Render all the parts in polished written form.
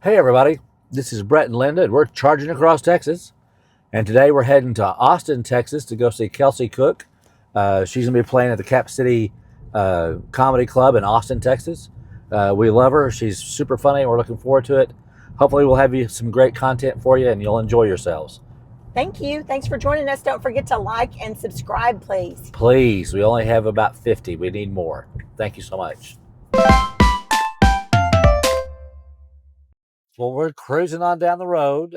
Hey everybody, this is Brett and Linda, and we're charging across Texas. And today we're heading to Austin, Texas to go see Kelsey Cook. She's going to be playing at the Cap City Comedy Club in Austin, Texas. We love her. She's super funny, and we're looking forward to it. Hopefully, we'll have you some great content for you, and you'll enjoy yourselves. Thank you. Thanks for joining us. Don't forget to like and subscribe, please. Please, we only have about 50. We need more. Thank you so much. Well, we're cruising on down the road.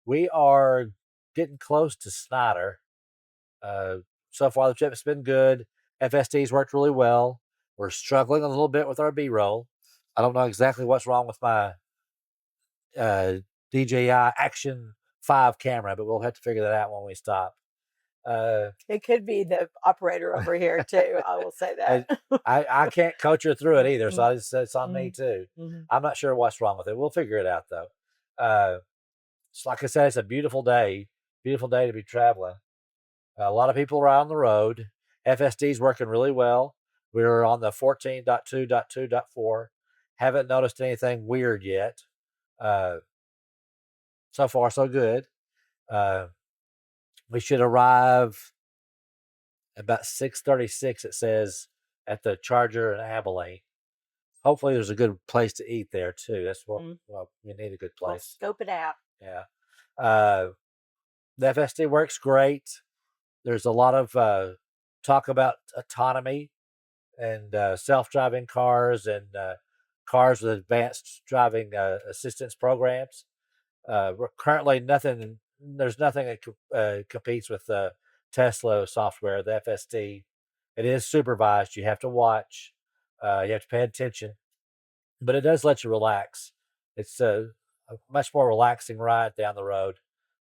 We are getting close to Snyder. Uh, so far, the trip's been good. FSD's worked really well. We're struggling a little bit with our B-roll. I don't know exactly what's wrong with my uh, DJI Action 5 camera, but we'll have to figure that out when we stop. It could be the operator over here too. I will say that. I can't coach her through it either, so it's on me Mhm. too. Mhm. I'm not sure what's wrong with it. We'll figure it out though. So like I said, it's a beautiful day to be traveling. A lot of people are out on the road. FSD is working really well. We're on the 14.2.2.4. Haven't noticed anything weird yet. Uh, so far, so good. Uh, we should arrive about 6:36. It says at the Charger in Abilene. Hopefully, there's a good place to eat there too. That's what well, we need a good We'll place. scope it out. Yeah. Uh, the FSD works great. There's a lot of talk about autonomy and self-driving cars and cars with advanced driving assistance programs. Currently, nothing. There's nothing that competes with Tesla software, the FSD. It is supervised. You have to watch. You have to pay attention, but it does let you relax. It's a much more relaxing ride down the road.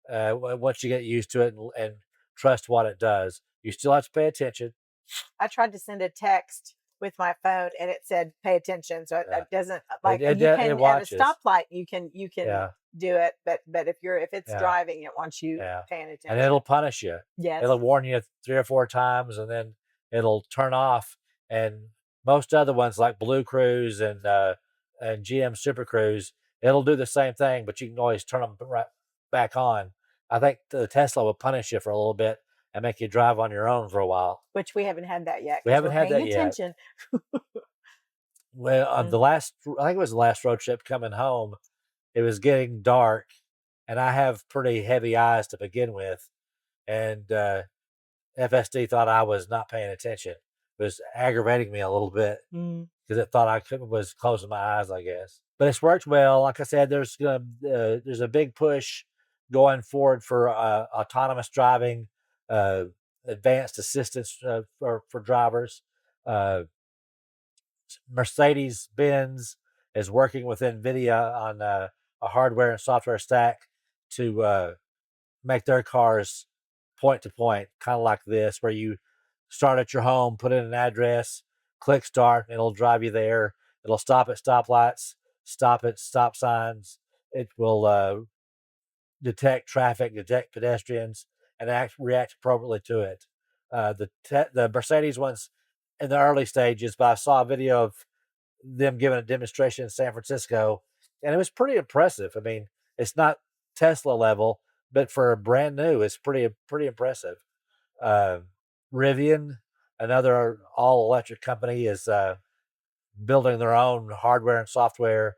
Once you get used to it and trust what it does, you still have to pay attention. I tried to send a text with my phone and it said pay attention. So Uh, it doesn't it, like it you it can at a watches. stoplight you can Yeah, do it, but if it's yeah. driving, it wants you Yeah, paying and attention. it'll punish you. Yes. It'll warn you 3 or 4 times, and then it'll turn off. And most other ones, like Blue Cruise and GM Super Cruise, it'll do the same thing, but you can always turn them right back on. I think the Tesla will punish you for a little bit and make you drive on your own for a while. Which we haven't had that yet We because haven't we're had paying that yet. attention. Well, Mm. I think it was the last road trip coming home. It was getting dark, and I have pretty heavy eyes to begin with, and FSD thought I was not paying attention. It was aggravating me a little bit Mm. because it thought was closing my eyes, I guess. But it's worked well. Like I said, there's a big push going forward for autonomous driving, uh, advanced assistance for drivers. Uh, Mercedes Benz is working with NVIDIA on a hardware and software stack to make their cars point to point, kind of like this, where you start at your home, put in an address, click start, and it'll drive you there. It'll stop at stoplights, stop at stop signs. It will detect traffic, detect pedestrians, and react appropriately to it. The Mercedes ones in the early stages, but I saw a video of them giving a demonstration in San Francisco, and it was pretty impressive. I mean, it's not Tesla level, but for a brand new, it's pretty impressive. Uh, Rivian, another all electric company, is building their own hardware and software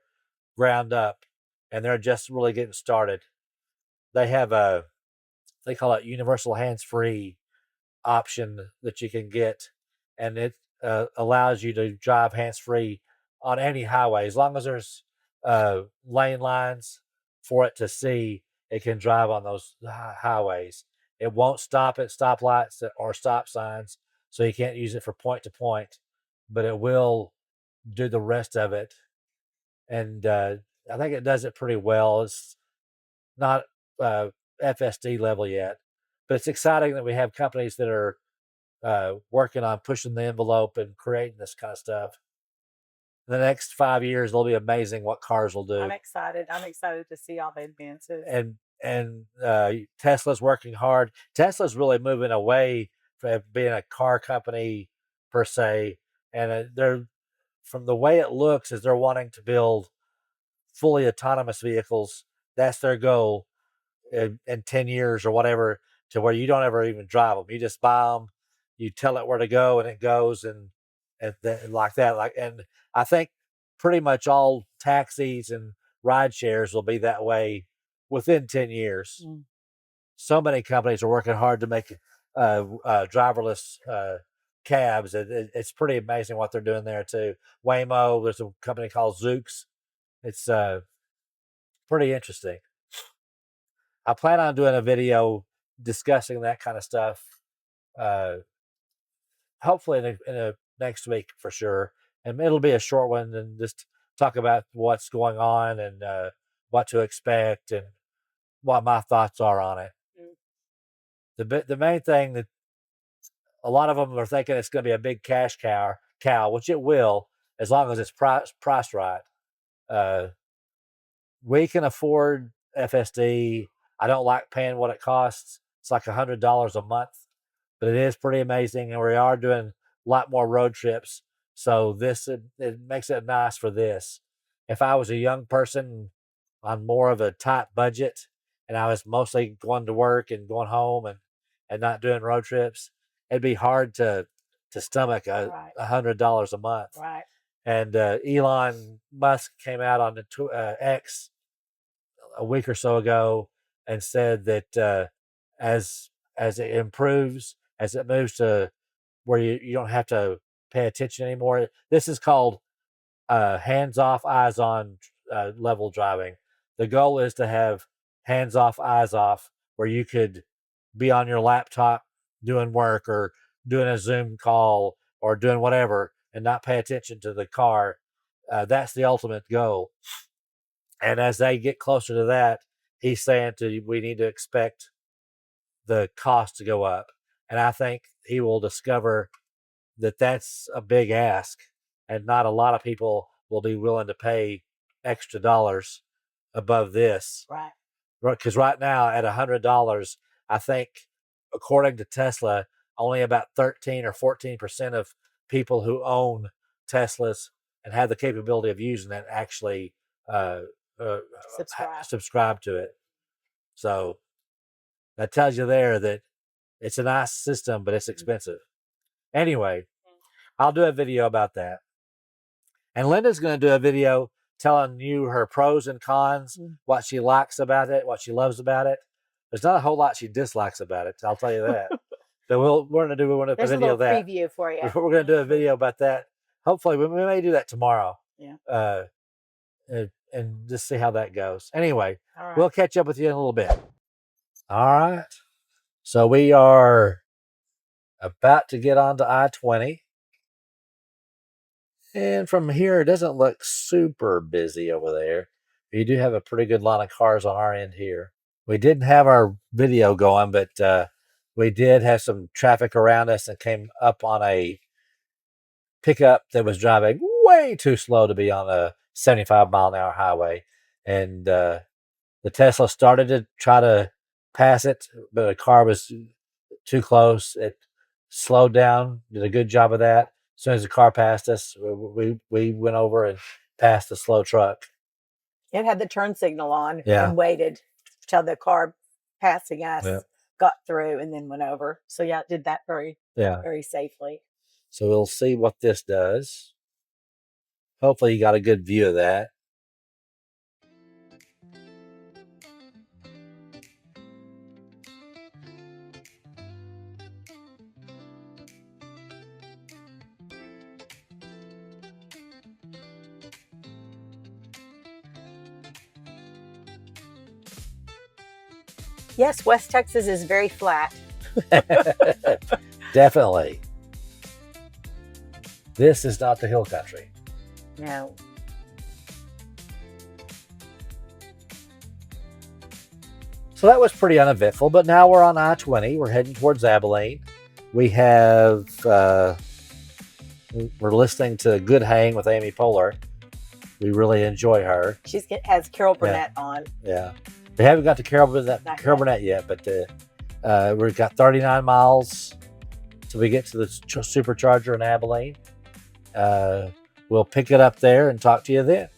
ground up, and they're just really getting started. They have a they call it universal hands free option that you can get, and it allows you to drive hands free on any highway as long as there's lane lines for it to see. It can drive on those highways. It won't stop at stoplights or stop signs, so you can't use it for point to point, but it will do the rest of it. And I think it does it pretty well. It's not uh, FSD level yet, but it's exciting that we have companies that are working on pushing the envelope and creating this kind of stuff. In the next 5 years, it'll be amazing what cars will I'm do. excited. I'm excited to see all the advances. And Tesla's working hard. Tesla's really moving away from being a car company per se, and they're from the way it looks is they're wanting to build fully autonomous vehicles. That's their goal in 10 years or whatever, to where you don't ever even drive them. You just buy them, you tell it where to go, and it goes, and like that. And I think pretty much all taxis and ride shares will be that way within 10 years. So many companies are working hard to make driverless cabs. It's pretty amazing what they're doing there too. Waymo, there's a company called Zoox. It's pretty interesting. I plan on doing a video discussing that kind of stuff. Hopefully in a next week for sure, and it'll be a short one, and just talk about what's going on and what to expect and what my thoughts are on it. The main thing that a lot of them are thinking it's going to be a big cash cow, which it will, as long as it's priced right. We can afford FSD. I don't like paying what it costs. It's like $100 a month, but it is pretty amazing, and we are doing a lot more road trips. So it makes it nice for this. If I was a young person on more of a tight budget, and I was mostly going to work and going home and not doing road trips, it'd be hard to stomach $100 a month. Right. And Elon Musk came out on the X a week or so ago and said that as it improves, as it moves to where you don't have to pay attention anymore, this is called hands off, eyes on level driving. The goal is to have hands off, eyes off, where you could be on your laptop doing work or doing a Zoom call or doing whatever and not pay attention to the car. That's the ultimate goal. And as they get closer to that, he's saying we need to expect the cost to go up. And I think he will discover that that's a big ask, and not a lot of people will be willing to pay extra dollars above this. Right. Because right now at $100, I think, according to Tesla, only about 13 or 14% of people who own Teslas and have the capability of using it actually subscribe to it. So that tells you there that it's a nice system, but it's expensive. Anyway, I'll do a video about that. And Linda's going to do a video telling you her pros and cons, what she likes about it, what she loves about it. There's not a whole lot she dislikes about it, I'll tell you that. So we're going to do a video of that. Preview for you. We're going to do a video about that. Hopefully, we may do that tomorrow. Yeah. And just see how that goes. Anyway, right. We'll catch up with you in a little bit. All right. So we are about to get onto I-20. And from here, it doesn't look super busy over there. You do have a pretty good line of cars on our end here. We didn't have our video going, but we did have some traffic around us and came up on a pickup that was driving way too slow to be on a 75-mile-an-hour highway. And the Tesla started to try to pass it, but the car was too close. It slowed down, did a good job of that. As soon as the car passed us, we went over and passed the slow truck. It had the turn signal on Yeah. and waited till the car passing us Yeah. got through and then went over. So yeah, it did that very safely. So we'll see what this does. Hopefully you got a good view of that. Yes, West Texas is very flat. Definitely. This is not the hill country. No. So that was pretty uneventful, but now we're on I-20. We're heading towards Abilene. We have, we're listening to Good Hang with Amy Poehler. We really enjoy her. She has Carol Burnett on. Yeah. We haven't got to Carol Burnett yet, but we've got 39 miles till we get to the supercharger in Abilene. We'll pick it up there and talk to you then.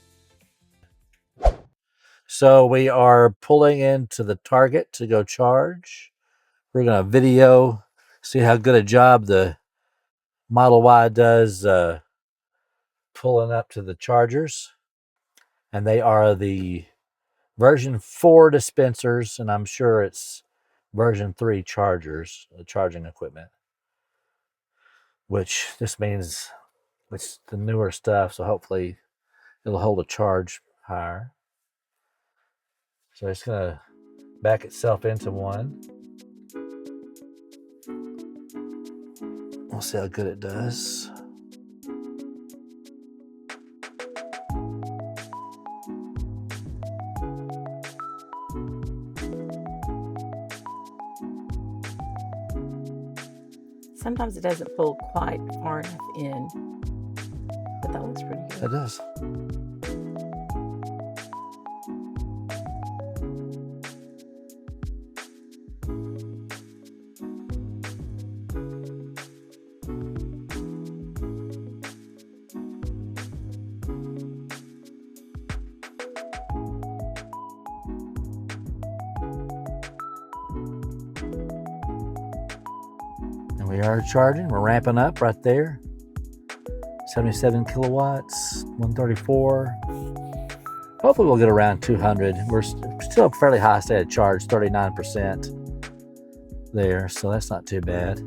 So we are pulling into the Target to go charge. We're going to video, see how good a job the Model Y does pulling up to the chargers. And they are the version 4 dispensers, and I'm sure it's version 3 chargers, charging equipment, which this means it's the newer stuff, so hopefully it'll hold a charge higher. So it's going to back itself into one. We'll see how good it does. Sometimes it doesn't pull quite far enough in, but that looks pretty good. It does. And we are charging. We're ramping up right there. 77 kilowatts, 134. Hopefully we'll get around 200. We're still fairly high state of charge, 39% there, so that's not too bad.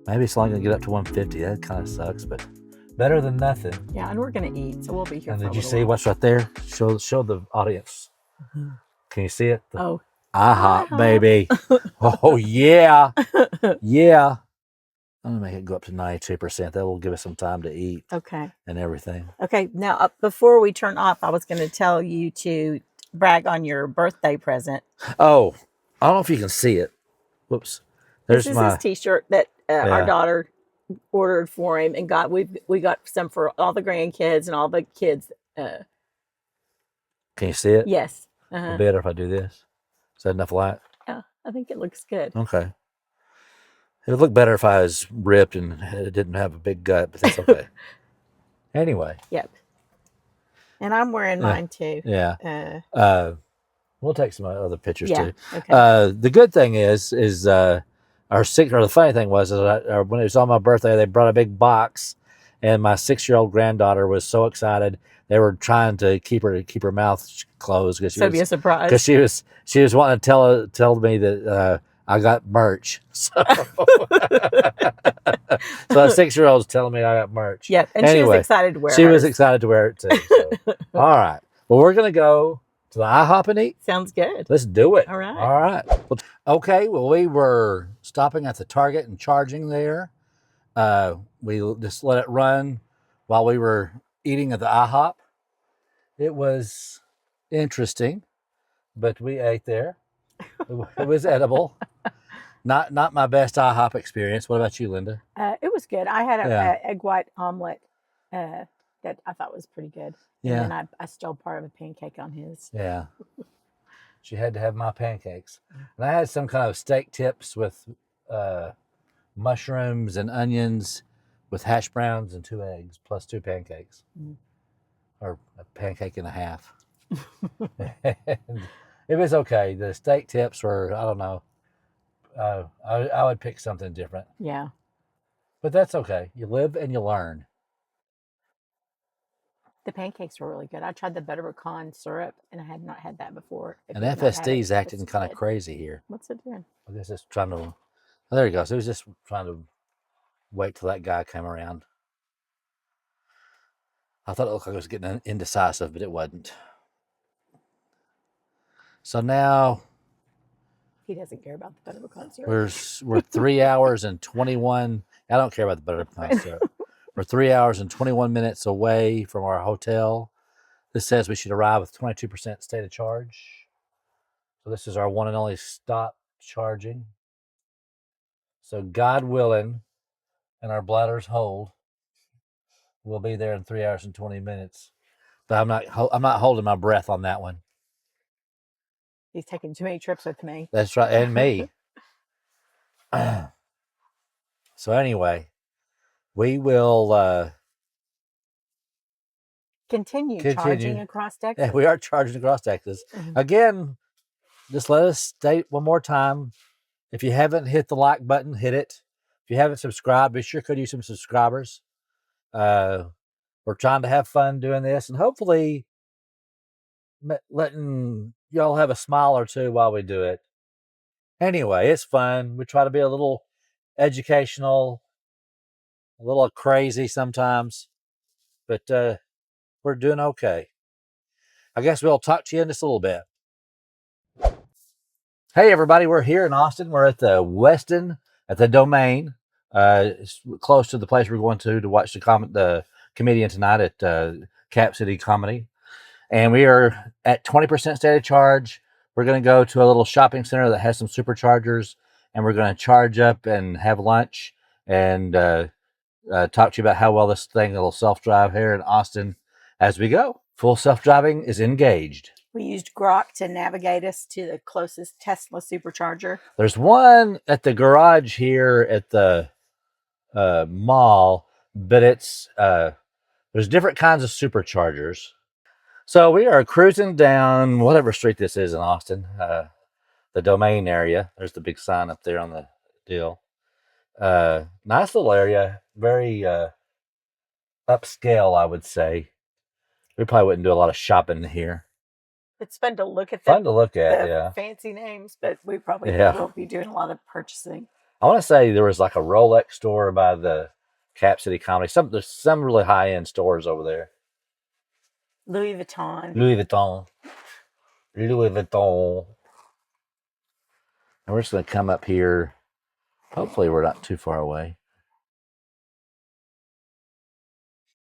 Maybe it's only gonna get up to 150. That kind of sucks, but better than nothing. Yeah, and we're gonna eat, so we'll be here. And for did a you little see while. what's right there? Show the audience. Mhm. Can you see it? Oh, IHOP, IHOP. baby. Oh yeah, yeah. I'm gonna make it go up to 92%. That will give us some time to eat Okay. and everything. Okay. Now, before we turn off, I was going to tell you to brag on your birthday present. Oh, I don't know if you can see it. Whoops. There's This is my his T-shirt that our Yeah. daughter ordered for him, and we got some for all the grandkids and all the kids. Can you see it? Yes. A bit, or if I do this. Is that enough light? Yeah, I think it looks good. Okay. It would look better if I was ripped and it didn't have a big gut, but that's okay. Anyway. Yep. And I'm wearing mine too. Yeah. We'll take some other pictures Yeah. too. Okay. The good thing is the funny thing was when it was on my birthday, they brought a big box, and my 6-year-old granddaughter was so excited. They were trying to keep her mouth closed because So be a surprise. she was wanting to tell me that I got merch. So, so a 6-year-old's telling me I got merch. Yeah, and anyway, she was excited to wear it. She was excited to wear it too. So. All right. Well, we're gonna go to the IHOP and eat. Sounds good. Let's do it. All right. All right. Okay. Well, we were stopping at the Target and charging there. We just let it run while we were eating at the IHOP. It was interesting, but we ate there. It was edible. Not my best IHOP experience. What about you, Linda? It was good. I had Yeah. a egg white omelet that I thought was pretty good. Yeah. And then I stole part of a pancake on his. Yeah. She had to have my pancakes. And I had some kind of steak tips with mushrooms and onions with hash browns and 2 eggs plus 2 pancakes. Mm. Or a pancake and a half. And it was okay. The steak tips were, I don't know. I would pick something different. Yeah. But that's okay. You live and you learn. The pancakes were really good. I tried the butter pecan syrup, and I had not had that before. And FSD is acting kind of crazy here. What's it doing? I guess it's trying to. Oh, there he goes. It was just trying to wait till that guy came around. I thought it looked like it was getting indecisive, but it wasn't. So now he doesn't care about the butter pecan syrup. We're 3 hours and 21. I don't care about the butter pecan syrup. We're 3 hours and 21 minutes away from our hotel. This says we should arrive with 22% state of charge. So this is our one and only stop charging. So God willing, and our bladders hold, we'll be there in 3 hours and 20 minutes. But I'm not holding my breath on that one. He's taking too many trips with me. That's right, and me. So anyway, we will continue charging continue. across Yeah, Texas. we are charging across Texas. Mhm. Again, just let us state one more time. If you haven't hit the like button, hit it. If you haven't subscribed, be sure could use some subscribers. We're trying to have fun doing this, and hopefully letting y'all have a smile or two while we do it. Anyway, it's fun. We try to be a little educational, a little crazy sometimes, but we're doing okay. I guess we'll talk to you in just a little bit. Hey, everybody, we're here in Austin. We're at the Westin at the Domain. It's close to the place we're going to watch the comedian tonight at Cap City Comedy. And we are at 20% state of charge. We're going to go to a little shopping center that has some superchargers, and we're going to charge up and have lunch and talk to you about how well this thing will self-drive here in Austin as we go. Full self-driving is engaged. We used Grok to navigate us to the closest Tesla supercharger. There's one at the garage here at the mall, but it's there's different kinds of superchargers. So we are cruising down whatever street this is in Austin, the Domain area. There's the big sign up there on the deal. Nice little area, very upscale, I would say. We probably wouldn't do a lot of shopping here. It's fun to look at Fun to look at, yeah. fancy names, but we probably will be doing a lot of purchasing. I want to say there was like a Rolex store by the Cap City Comedy. There's some really high end stores over there. Louis Vuitton. Louis Vuitton. Louis Vuitton. And we're just going to come up here. Hopefully we're not too far away.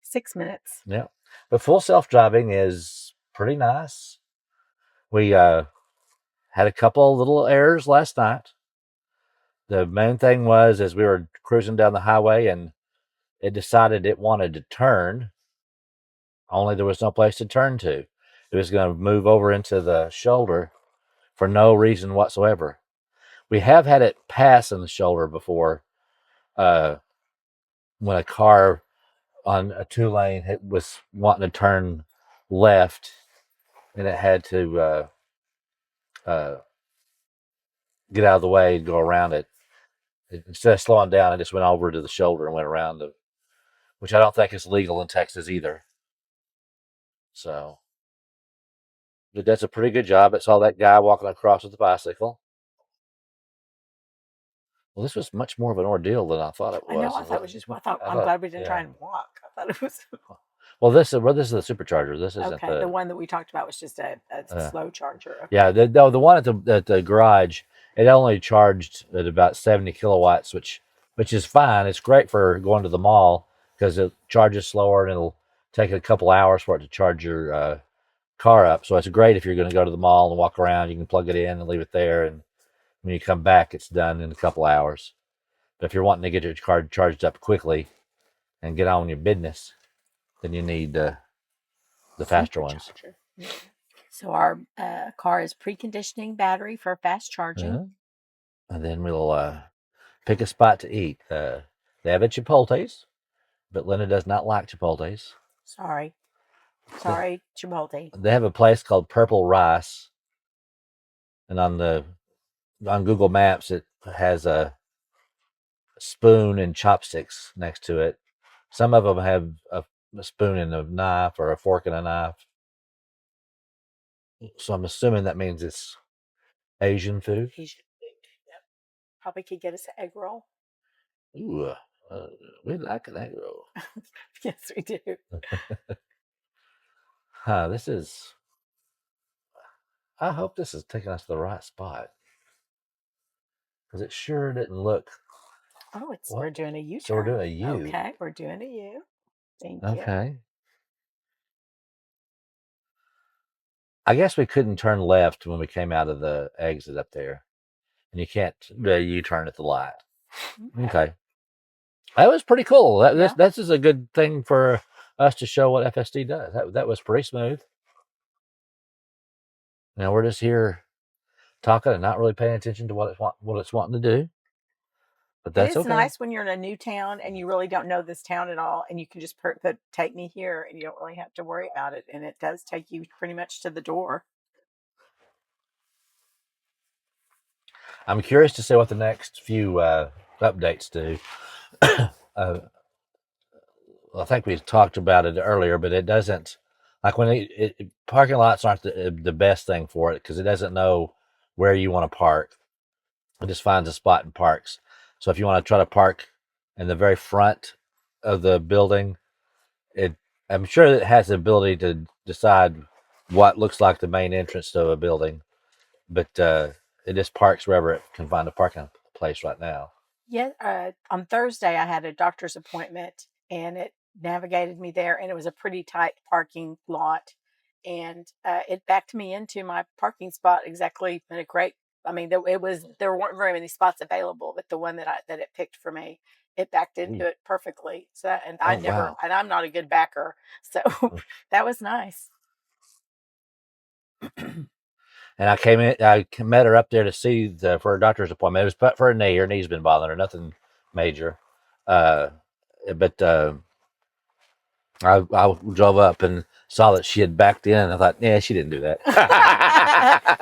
6 minutes. Yeah. But full self-driving is pretty nice. We had a couple little errors last night. The main thing was as we were cruising down the highway and it decided it wanted to turn, only there was no place to turn to. It was going to move over into the shoulder for no reason whatsoever. We have had it pass in the shoulder before when a car on a 2-lane was wanting to turn left and it had to get out of the way and go around it. Instead of slowing down, it just went over to the shoulder and went around it, which I don't think is legal in Texas either. So it does a pretty good job. It saw that guy walking across with the bicycle. Well, this was much more of an ordeal than I thought it was. I know. I thought it was just. I'm glad we didn't try and walk. I thought it was. Well, this is the supercharger. This isn't okay. The one that we talked about was just a slow charger. Okay. Yeah, the one at the garage, it only charged at about 70 kilowatts, which is fine. It's great for going to the mall because it charges slower and it'll take a couple hours for it to charge your car up. So it's great if you're going to go to the mall and walk around. You can plug it in and leave it there, and when you come back, it's done in a couple hours. But if you're wanting to get your car charged up quickly and get on your business, then you need the faster ones. Yeah. So our car is preconditioning battery for fast charging. And then we'll pick a spot to eat. They have a Chipotle's, but Linda does not like Chipotle's. Sorry, Chipotle. They have a place called Purple Rice, and on Google Maps it has a spoon and chopsticks next to it. Some of them have a spoon and a knife or a fork and a knife. So I'm assuming that means it's Asian food. Asian food. Yep. Probably could get us an egg roll. Ooh, we like an egg roll. Yes, we do. This is. I hope this is taking us to the right spot because it sure didn't look. Oh, we're doing a U-turn. So we're doing a U. Okay, we're doing a U. Thank you. Okay. I guess we couldn't turn left when we came out of the exit up there, and you can't do a U-turn at the light. Okay. That was pretty cool. This is a good thing for us to show what FSD does. That was pretty smooth. Now we're just here talking and not really paying attention to what it's wanting to do. but And that's it's okay. nice when you're in a new town and you really don't know this town at all, and you can just put "take me here," and you don't really have to worry about it. And it does take you pretty much to the door. I'm curious to see what the next few updates do. uh, I think we talked about it earlier, but it doesn't like when parking lots aren't the best thing for it because it doesn't know where you want to park. It just finds a spot and parks. So if you want to try to park in the very front of the building, it I'm sure it has the ability to decide what looks like the main entrance to a building, but it just parks wherever it can find a parking place right now. Yeah, on Thursday I had a doctor's appointment, and it navigated me there, and it was a pretty tight parking lot, and it backed me into my parking spot exactly in a great. I mean, there weren't very many spots available, but the one that it picked for me, it backed Ooh. into it perfectly. So, and Oh wow! I'm not a good backer, so that was nice. And I came in. I met her up there to see for a doctor's appointment. It was but for a knee. Her knee's been bothering her. Nothing major. Uh, but I drove up and saw that she had backed in. I thought, yeah, she didn't do that.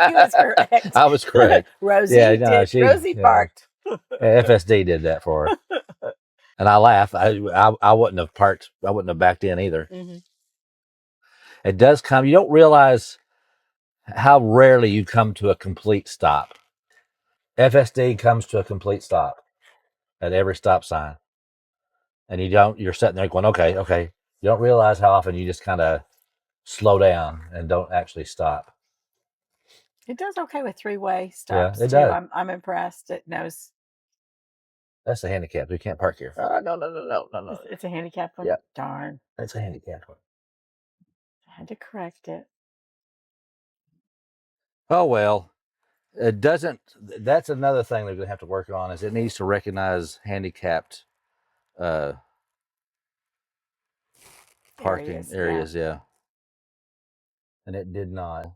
He was correct. I was correct. Yeah, no, Rosie parked. FSD did that for her. And I laugh. I wouldn't have parked. I wouldn't have backed in either. Mm-hmm. It does come. You don't realize how rarely you come to a complete stop. FSD comes to a complete stop at every stop sign, and you're sitting there going, okay, okay. You don't realize how often you just kind of slow down and don't actually stop. It does okay with three-way Yeah, stops it too. does. I'm impressed. It knows That's a handicap. We can't park here. No. it's a handicapped one. Yeah, Darn, it's a handicap one. I had to correct it. Oh well, it doesn't. That's another thing they're going to have to work on. Is it needs to recognize handicapped uh, parking Areas, yeah. areas. Yeah, and it did not.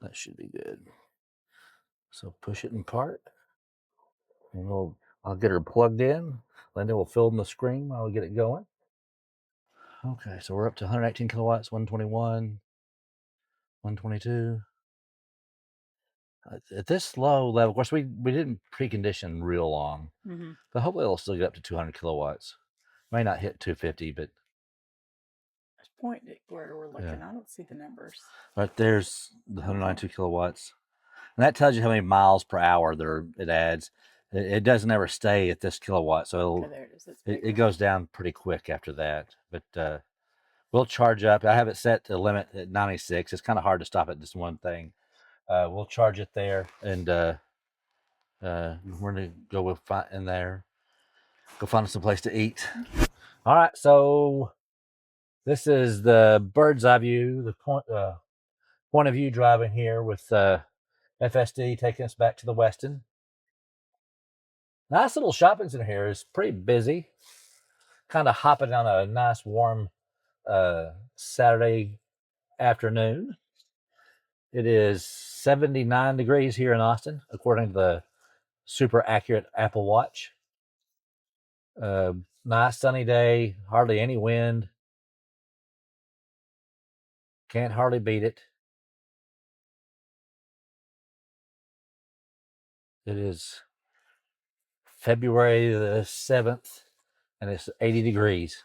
That should be good. So push it in part, and I'll get her plugged in. Linda will film the screen while we get it going. Okay, so we're up to 118 kilowatts, 121, 122. At this low level, of course, we didn't precondition real long, Mm-hmm. but hopefully it'll still get up to 200 kilowatts. May not hit 250, but Point where we're yeah. looking. I don't see the numbers. Right there's the 192 kilowatts. And that tells you how many miles per hour it adds. It doesn't ever stay at this kilowatt, so Okay, there it is. it goes down pretty quick after that. But we'll charge up. I have it set to limit at 96. It's kind of hard to stop at just one thing. We'll charge it there, and we're gonna go in there. Go find us some place to eat. Okay. All right, so this is the bird's eye view, the point of view driving here with FSD taking us back to the Westin. Nice little shopping center here. It's pretty busy. Kind of hopping on a nice warm Saturday afternoon. It is 79 degrees here in Austin, according to the super accurate Apple Watch. Nice sunny day, hardly any wind. Can't hardly beat it. It is February the 7th, and it's 80 degrees.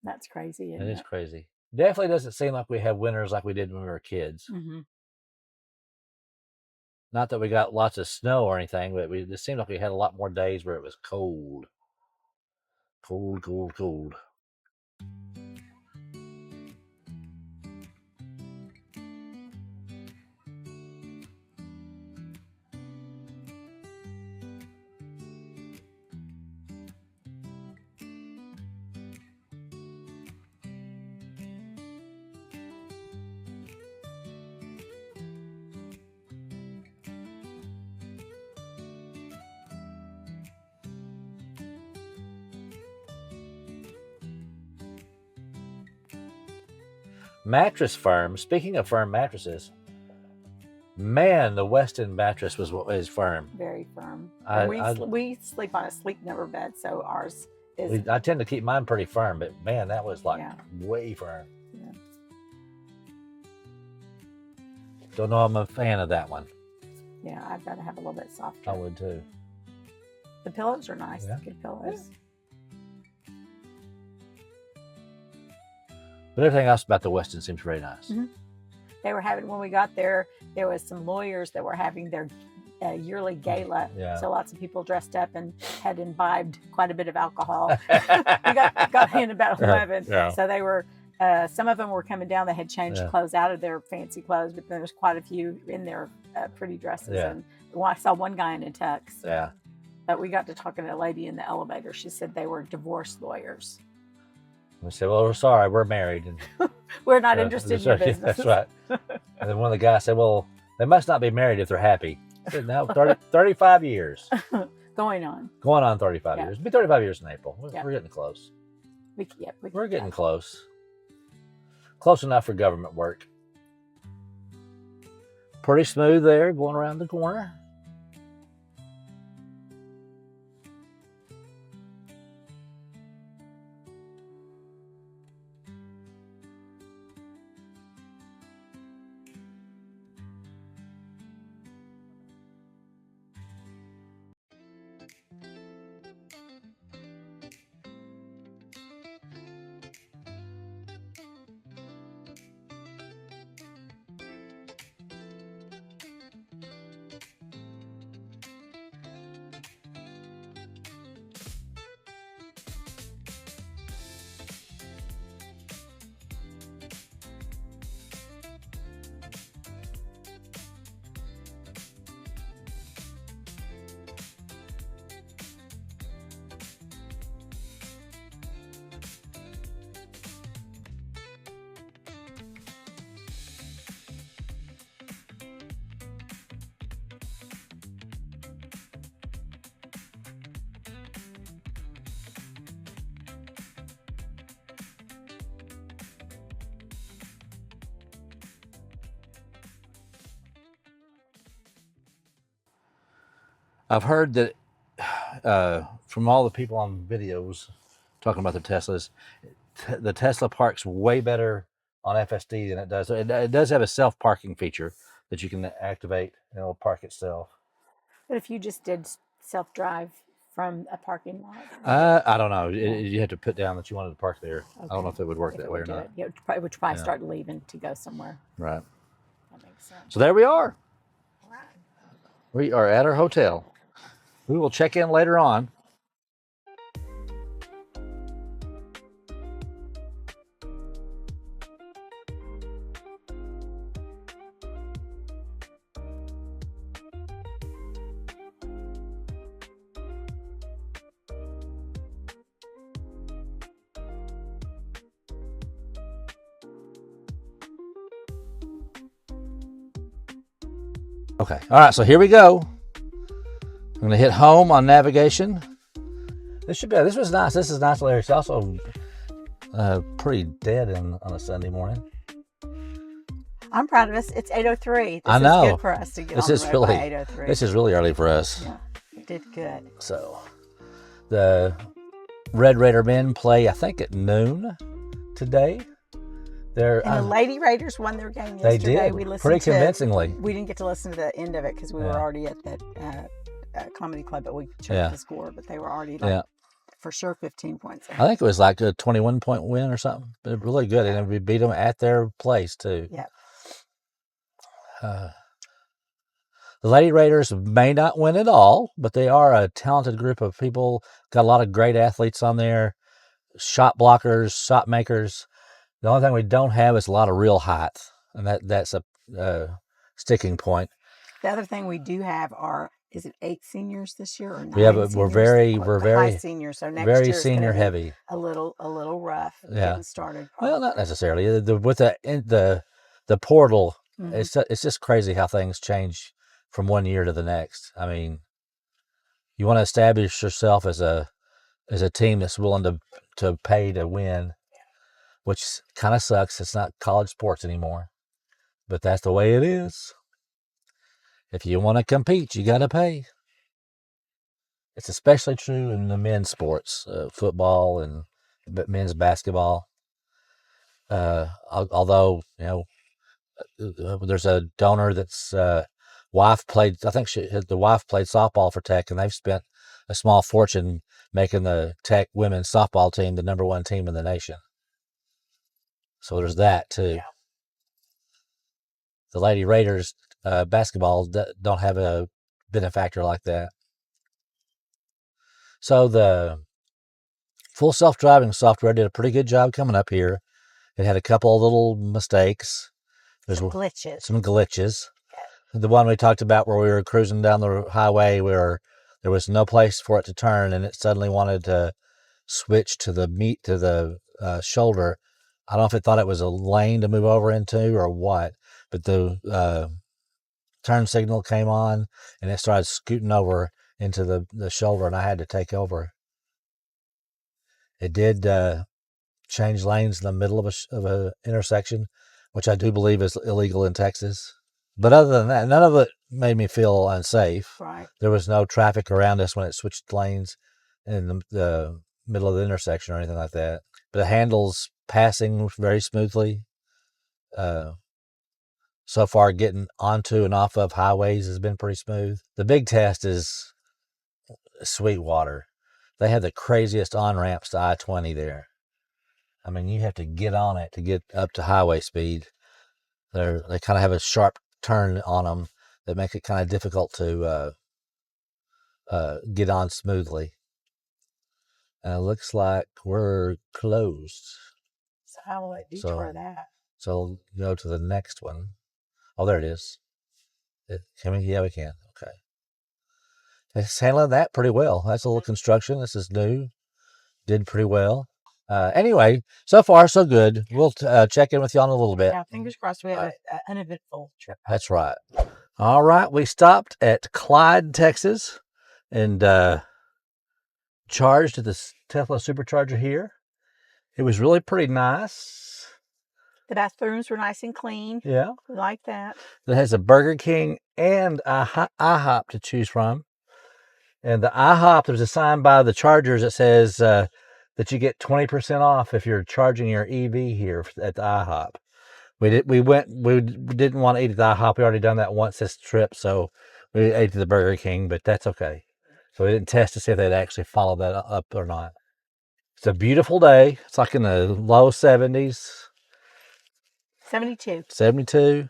That's crazy, It isn't is it? crazy. Definitely doesn't seem like we have winters like we did when we were kids. Mm-hmm. Not that we got lots of snow or anything, but it seemed like we had a lot more days where it was cold. Cold, cold, cold. Mattress firm. Speaking of firm mattresses, Man, the Weston mattress is firm. Very firm. I- And we sleep on a Sleep Number bed, so ours is. I tend to keep mine pretty firm, but man, that was like Yeah. way firm. Yeah. Don't know I'm a fan of that one. Yeah, I've got to have a little bit softer. I would too. The pillows are nice. Yeah. Good pillows. But everything else about the Weston seems very nice. Mm-hmm. They were having, when we got there was some lawyers that were having their yearly gala. Yeah. So lots of people dressed up and had imbibed quite a bit of alcohol. We got in about 11. Yeah. So they were, some of them were coming down. They had changed clothes out of their fancy clothes, but there was quite a few in their pretty dresses. Yeah. And I saw one guy in a tux. Yeah. But we got to talking to a lady in the elevator. She said they were divorce lawyers. We said, well, we're sorry, we're married. And, We're not interested in your business. That's right. And then one of the guys said, well, they must not be married if they're happy. I said, no, 35 years. Going on. Going on 35 years. It'll be 35 years in April. We're getting close. We're getting close. Close enough for government work. Pretty smooth there, going around the corner. I've heard that from all the people on videos talking about the Teslas, the Tesla parks way better on FSD than it does. It does have a self-parking feature that you can activate and it'll park itself. But if you just did self-drive from a parking lot? I don't know. You have to put down that you wanted to park there. Okay. I don't know if it would work that way or not. It would probably start leaving to go somewhere. Right. That makes sense. So there we are. All right. We are at our hotel. We will check in later on. Okay. All right. So here we go. I'm going to hit home on navigation. This was nice. This is nice. It's also pretty dead on a Sunday morning. I'm proud of us. It's 8:03. I know. This is good for us to get on the road by 8:03. This is really early for us. Yeah, you did good. So, the Red Raider men play, I think, at noon today. And the Lady Raiders won their game yesterday. They did. We listened pretty convincingly. We didn't get to listen to the end of it because we were already at that comedy club, but we checked the score. But they were already for sure 15 points ahead. I think it was like a 21-point win or something. But really good, and we beat them at their place too. Yeah. The Lady Raiders may not win at all, but they are a talented group of people. Got a lot of great athletes on there, shot blockers, shot makers. The only thing we don't have is a lot of real height, and that's a sticking point. The other thing we do have is it 8 seniors this year or 9? Yeah, but we're very high seniors. So next very year senior heavy. A little rough getting started. Well, not necessarily. With the portal, it's just crazy how things change from one year to the next. I mean, you want to establish yourself as a team that's willing to pay to win, which kind of sucks. It's not college sports anymore, but that's the way it is. If you want to compete, you got to pay. It's especially true in the men's sports, football and men's basketball. Although, there's a donor that's wife played. I think the wife played softball for Tech, and they've spent a small fortune making the Tech women's softball team the #1 team in the nation. So there's that too. Yeah. The Lady Raiders basketball don't have a benefactor like that. So the full self-driving software did a pretty good job coming up here. It had a couple of little mistakes. There's some glitches. Some glitches. The one we talked about where we were cruising down the highway where there was no place for it to turn, and it suddenly wanted to switch to the shoulder. I don't know if it thought it was a lane to move over into or what, but the turn signal came on and it started scooting over into the shoulder, and I had to take over. It did change lanes in the middle of a intersection, which I do believe is illegal in Texas. But other than that, none of it made me feel unsafe. Right. There was no traffic around us when it switched lanes in the middle of the intersection or anything like that. But it handles passing very smoothly. So far, getting onto and off of highways has been pretty smooth. The big test is Sweetwater. They have the craziest on-ramps to I-20 there. I mean, you have to get on it to get up to highway speed. They kind of have a sharp turn on them that make it kind of difficult to get on smoothly. And it looks like we're closed. So how will it detour that? So go to the next one. Oh, there it is. Can we? Yeah, we can. Okay. It's handling that pretty well. That's a little construction. This is new. Did pretty well. Anyway, so far so good. We'll check in with you on a little bit. Yeah, fingers crossed we have an uneventful trip. That's right. All right, we stopped at Clyde, Texas, and charged at the Tesla supercharger here. It was really pretty nice. The bathrooms were nice and clean. Yeah. We like that. It has a Burger King and a IHOP to choose from. And the IHOP, there's a sign by the chargers that says that you get 20% off if you're charging your EV here at the IHOP. We didn't want to eat at the IHOP. We already done that once this trip, so we ate at the Burger King, but that's okay. So we didn't test to see if they'd actually follow that up or not. It's a beautiful day. It's like in the low 70s. 72. 72.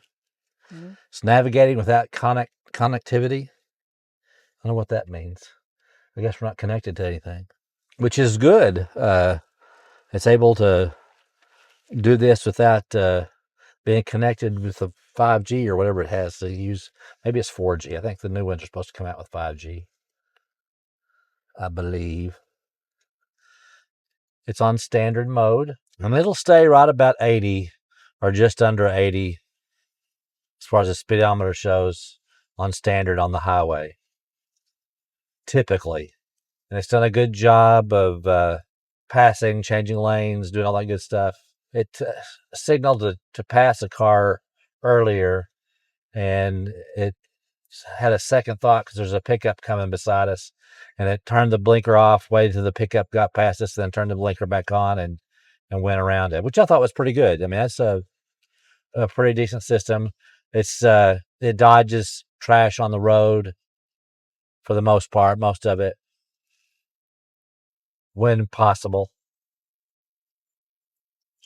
Mm-hmm. It's navigating without connectivity. I don't know what that means. I guess we're not connected to anything, which is good. It's able to do this without being connected with the 5G or whatever it has to use. Maybe it's 4G. I think the new ones are supposed to come out with 5G. I believe. It's on standard mode, and it'll stay right about 80 or just under 80 as far as the speedometer shows on standard on the highway. Typically. And it's done a good job of passing, changing lanes, doing all that good stuff. It signaled to pass a car earlier, and it had a second thought because there's a pickup coming beside us, and it turned the blinker off, waited till the pickup got past us, then turned the blinker back on and went around it, which I thought was pretty good. I mean, that's a pretty decent system. It dodges trash on the road for the most part, most of it, when possible.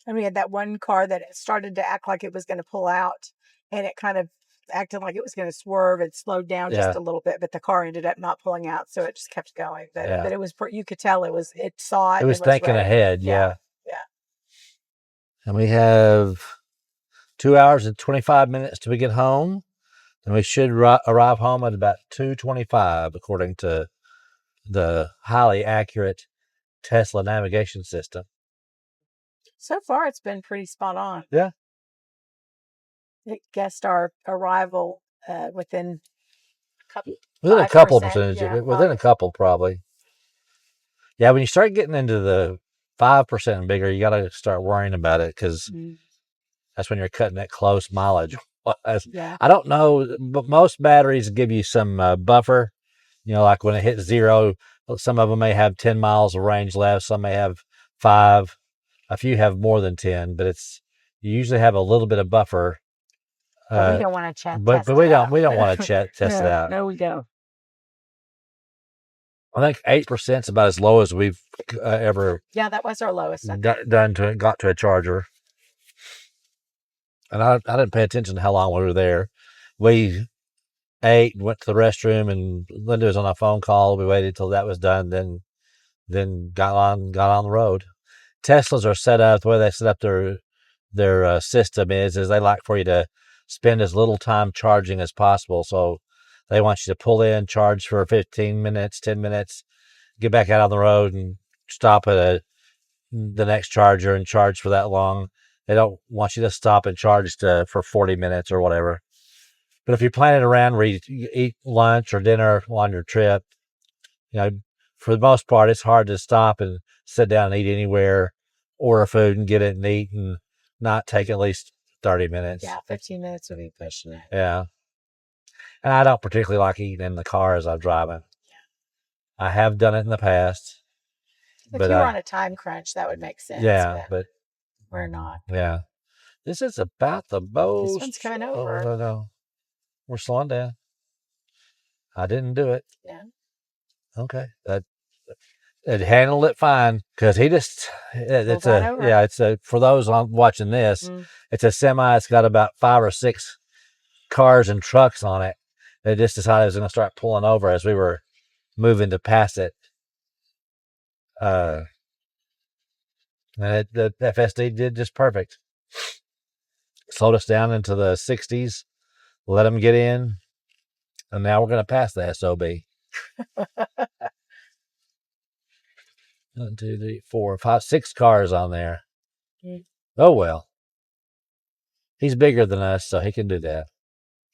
And we had that one car that started to act like it was going to pull out, and it kind of acted like it was going to swerve and slowed down just a little bit, but the car ended up not pulling out, so it just kept going. But it was, you could tell it saw it. It was thinking ahead, yeah. And we have 2 hours and 25 minutes till we get home, and we should arrive home at about 2:25, according to the highly accurate Tesla navigation system. So far, it's been pretty spot on. Yeah. It guessed our arrival within a couple percentage. Yeah, within a couple, probably. Yeah, when you start getting into the 5% and bigger, you got to start worrying about it because that's when you're cutting that close mileage. was. Yeah. I don't know, but most batteries give you some buffer. Like when it hits zero, some of them may have 10 miles of range left. Some may have 5. A few have more than 10, but you usually have a little bit of buffer. But we don't want to But test we it don't out. we don't want to test it No, out. no, we don't. I think 8% is about as low as we've ever Yeah, that was our lowest. got to a charger. And I didn't pay attention to how long we were there. We ate, went to the restroom, and Linda was on a phone call. We waited till that was done, then got on the road. Teslas are set up the way they set up their system is they like for you to spend as little time charging as possible. So they want you to pull in, charge for 15 minutes, 10 minutes, get back out on the road and stop at the next charger and charge for that long. They don't want you to stop and charge for 40 minutes or whatever. But if you plan it around where you eat lunch or dinner on your trip, you know, for the most part, it's hard to stop and sit down and eat anywhere, order food and get it and eat and not take at least 30 minutes. Yeah, 15 minutes would be pushing it. Yeah. And I don't particularly like eating in the car as I'm driving. Yeah. I have done it in the past. If you were on a time crunch, that would make sense. Yeah, but we're not. Yeah. This is about the most. This one's coming over. Oh, no. We're slowing down. I didn't do it. Yeah. Okay. It handled it fine because it's for those watching this, it's a semi. It's got about 5 or 6 cars and trucks on it. They just decided it was going to start pulling over as we were moving to pass it. And the FSD did just perfect. Slowed us down into the 60s, let them get in, and now we're going to pass the SOB. 1, 2, 3, 4, 5, 6 cars on there. Oh, well. He's bigger than us, so he can do that.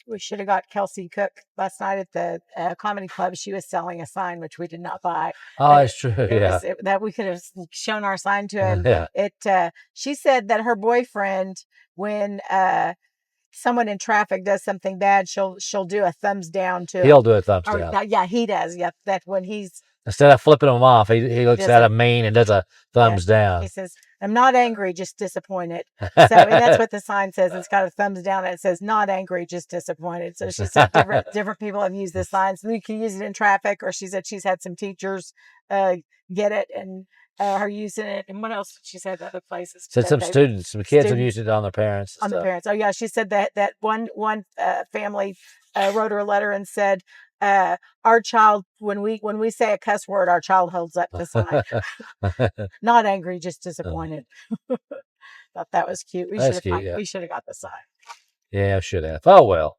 We should have got Kelsey Cook last night at the comedy club. She was selling a sign, which we did not buy. Oh, that's true. Yeah. That we could have shown our sign to him. Yeah. She said that her boyfriend, when someone in traffic does something bad, she'll do a thumbs down to He'll do a thumbs down. Yeah, he does. Yeah, that when he's instead of flipping him off, he looks at him mean and does a thumbs down. He says, "I'm not angry, just disappointed." So that's what the sign says. It's got a thumbs down and it says, "Not angry, just disappointed." So she said different people have used this sign. So you can use it in traffic, or she said she's had some teachers get it and are using it. And what else? She said other places. Said some kids have used it on their parents. On the parents. Oh yeah, she said that one family wrote her a letter and said, our child, when we say a cuss word, our child holds up the sign. Not angry, just disappointed. Thought that was cute. We should have got the sign. Yeah, should have. Oh well.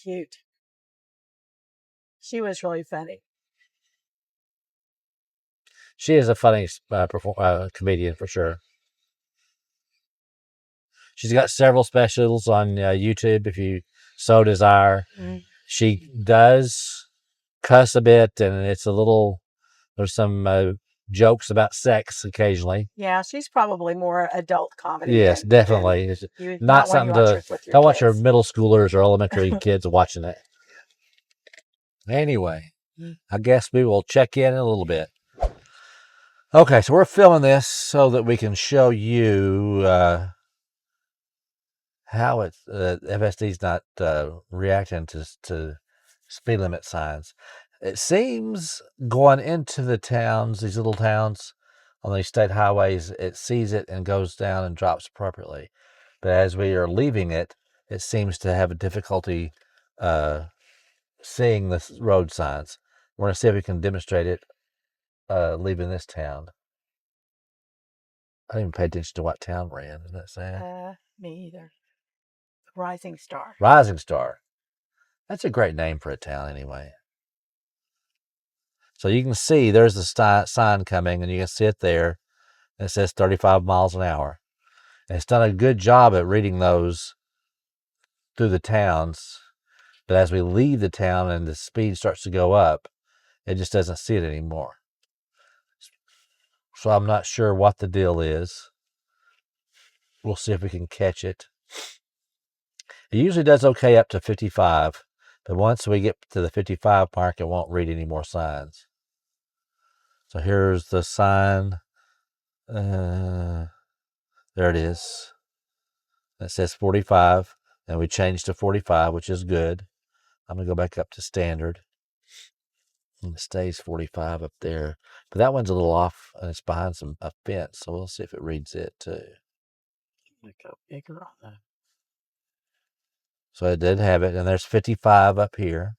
Cute. She was really funny. She is a funny comedian for sure. She's got several specials on YouTube if you so desire. She does cuss a bit, and it's there's some jokes about sex occasionally. Yeah, she's probably more adult comedy. Yes, definitely. Not something don't watch your middle schoolers or elementary kids watching it. Anyway, I guess we will check in a little bit. Okay, so we're filming this so that we can show you how FSD's not reacting to speed limit signs. It seems going into the towns, these little towns on these state highways, it sees it and goes down and drops appropriately. But as we are leaving it, it seems to have a difficulty seeing the road signs. We're going to see if we can demonstrate it leaving this town. I didn't even pay attention to what town we're in. Isn't that sad? Me either. Rising Star. Rising Star. That's a great name for a town anyway. So you can see there's the sign coming, and you can see it there. It says 35 miles an hour. And it's done a good job at reading those through the towns. But as we leave the town and the speed starts to go up, it just doesn't see it anymore. So I'm not sure what the deal is. We'll see if we can catch it. It usually does okay up to 55, but once we get to the 55 mark, it won't read any more signs. So here's the sign. There it is. It says 45, and we changed to 45, which is good. I'm going to go back up to standard. And it stays 45 up there. But that one's a little off, and it's behind a fence, so we'll see if it reads it too. Go bigger on that. So it did have it, and there's 55 up here.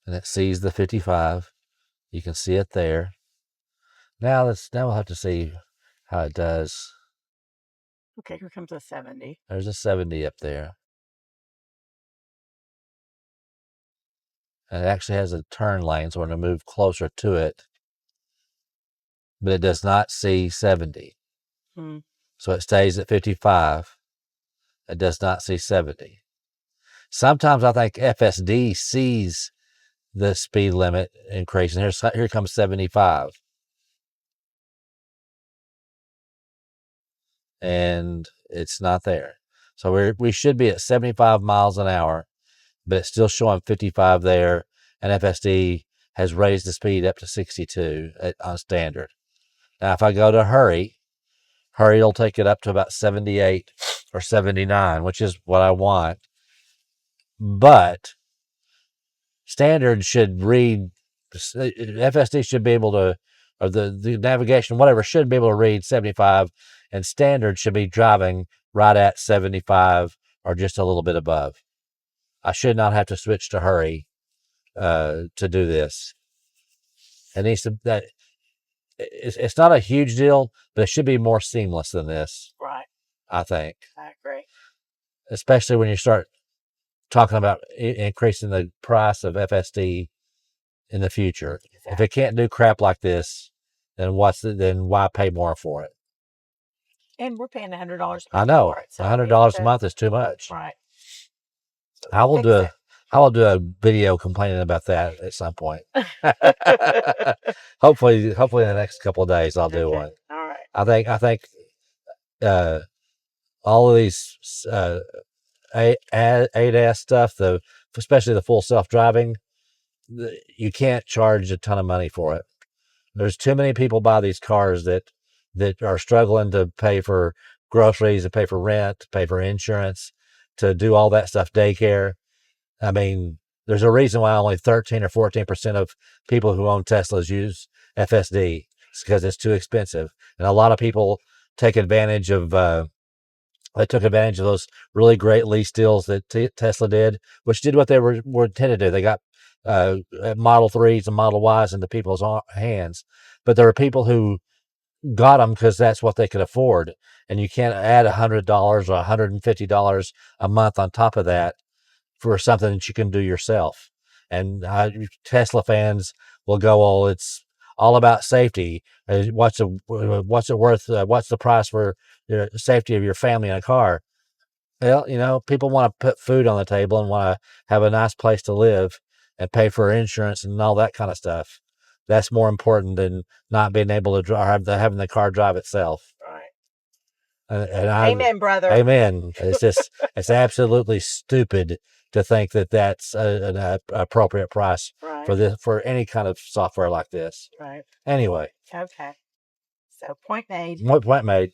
And it sees the 55. You can see it there. Now we'll have to see how it does. Okay, here comes a 70. There's a 70 up there. And it actually has a turn lane, so we're going to move closer to it. But it does not see 70. So it stays at 55. It does not see 70. Sometimes I think FSD sees the speed limit increasing. Here comes 75. And it's not there. So we should be at 75 miles an hour, but it's still showing 55 there. And FSD has raised the speed up to 62 on standard. Now, if I go to hurry will take it up to about 78 or 79, which is what I want. But standard should read, FSD should be able to, or the navigation, whatever, should be able to read 75, and standard should be driving right at 75 or just a little bit above. I should not have to switch to hurry to do this. It needs to, it's not a huge deal, but it should be more seamless than this. Right. I think. I agree. Especially when you start talking about increasing the price of FSD in the future. Exactly. If it can't do crap like this, then why pay more for it? And we're paying $100 a month. I know. For it, so $100 a month is too much. Right. So I will do a video complaining about that at some point. hopefully in the next couple of days I'll do one. All right. I think all of these ADAS stuff, especially the full self-driving, you can't charge a ton of money for it. There's too many people buy these cars that are struggling to pay for groceries, to pay for rent, to pay for insurance, to do all that stuff, daycare. I mean, there's a reason why only 13 or 14% of people who own Teslas use FSD. It's because it's too expensive. And a lot of people take advantage of, those really great lease deals that Tesla did, which did what they were intended to do. They got Model 3s and Model Ys into people's hands. But there were people who got them because that's what they could afford. And you can't add $100 or $150 a month on top of that for something that you can do yourself. And Tesla fans will go, "Oh, it's all about safety. What's it worth? What's the price for the safety of your family in a car?" Well, people want to put food on the table and want to have a nice place to live and pay for insurance and all that kind of stuff. That's more important than not being able to drive, having the car drive itself. Right. And amen, brother. Amen. It's absolutely stupid to think that that's an appropriate price for any kind of software like this. Right. Anyway. Okay. So point made. Point made.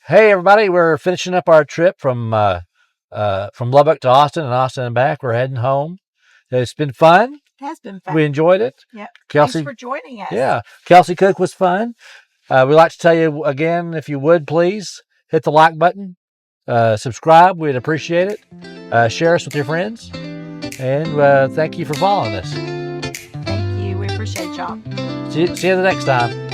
Hey everybody, we're finishing up our trip from Lubbock to Austin and Austin and back. We're heading home. It's been fun. It has been fun. We enjoyed it. Yeah. Kelsey, thanks for joining us. Yeah. Kelsey Cook was fun. We'd like to tell you again, if you would please hit the like button, subscribe. We'd appreciate it. Share us with your friends. And thank you for following us. Thank you. We appreciate y'all. See you the next time.